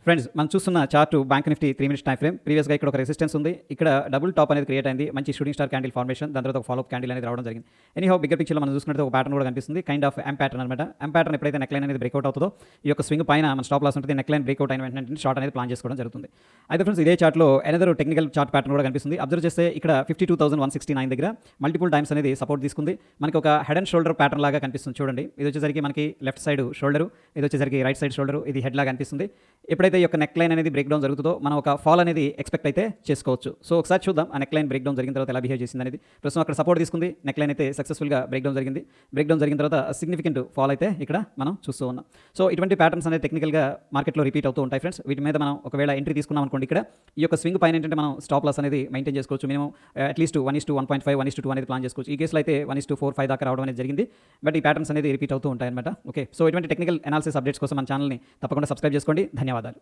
Friends మనం చూస్తున్న chart bank Nifty 3 minutes time frame. ప్రీవియస్‌గా ఇక్కడ ఒక రెసిస్టెన్స్ ఉంది. ఇక్కడ డబుల్ టాప్ అనేది క్రియేట్ అయింది. మంచి షూటింగ్ స్టార్ క్యాండిల్ ఫార్మేషన్. దాని తర్వాత ఒక ఫాలో అప్ క్యాండిల్ అనేది రావడం జరిగింది. ఎనీహౌ బిగ్గర్ పిక్చర్‌లో మనం చూసుకున్నట్లయితే ఒక ప్యాటర్న్ కూడా కనిపిస్తుంది. కైండ్ ఆఫ్ ఎం ప్యాటర్న్ అనమాట. ఎం ప్యాటర్న్ ఎప్పుడైతే నెక్ లైన్ అనేది బ్రేక్అవుట్ అవుతుందో ఈ యొక్క స్వింగ్ పైన మన స్టాప్ లాస్ ఉంటుంది. నెక్ లైన్ బ్రేక్అవుట్ అయిన వెంటనే షార్ట్ అనేది ప్లాన్ చేసుకోవడం జరుగుతుంది. అయితే ఫ్రెండ్స్ ఇదే చార్ట్‌లో అనదర్ టెక్నికల్ చార్ట్ ప్యాటర్న్ కూడా కనిపిస్తుంది. అబ్జర్వ్ చేస్తే ఇక్కడ 52,169 దగ్గర మల్టిపుల్ టైమ్స్ అనేది సపోర్ట్ తీసుకుంది. మనకి ఒక హెడ్ అండ్ షోల్డర్ ప్యాటర్న్ లాగా కనిపిస్తుంది చూడండి. ఇది వచ్చేసరికి మనకి లెఫ్ట్ సైడ్ షోల్డర్, ఇది వచ్చేసరికి రైట్ సైడ్ షోల్డర్, ఇది హెడ్ లాగా కనిపిస్తుంది. ఎప్పుడైతే ఈ యొక్క నెక్ లైన్ అనేది బ్రేక్ డౌన్ జరుగుతుందో మనం ఒక ఫాల్ అనేది ఎక్స్పెక్ట్ అయితే చేసుకోవచ్చు. సో ఒకసారి చూద్దాం ఆ నెక్ లైన్ బ్రేక్ డౌన్ జరిగిన తర్వాత ఎలా బిహేవ్ చేసింది అనేది. ప్రస్తుతం అక్కడ సపోర్ట్ తీసుకుంది. నెక్ లైన్ అయితే సక్సెస్ఫుల్గా బ్రేక్ డౌన్ జరిగింది. బ్రేక్ డౌన్ జరిగిన తర్వాత సిగ్నిఫికెంట్ ఫాల్ అయితే ఇక్కడ మనం చూస్తూ ఉన్నాం. సో ఇటువంటి ప్యాటర్న్స్ అనేది టెక్నికల్గా మార్కెట్లో రిపీట్ అవుతూ ఉంటాయి ఫ్రెండ్స్. వీటి మీద మనం ఒకవేళ ఎంట్రీ తీసుకున్నాం అనుకోండి, ఇక్కడ ఈ యొక్క స్వింగ్ పైన ఏంటంటే మనం స్టాప్ లాస్ అనేది మెయింటైన్ చేసుకోవచ్చు. మినిమం అట్లీస్ట్ 1:1.5, 1:2 అనేది ప్లాన్ చేసుకోవచ్చు. ఈ కేసులో అయితే 1:4, 5 దాకా రావడం అనేది జరిగింది. బట్ ఈ ప్యాటర్న్స్ అనేది రిపీట్ అవుతూ ఉంటాయి అనమాట. ఓకే, సో ఇటువంటి టెక్నికల్ అనాలిసిస్ అప్డేట్స్ కోసం మన ఛానల్ని తప్పకుండా సబ్స్క్రైబ్ చేసుకోండి. ధన్యవాదాలు.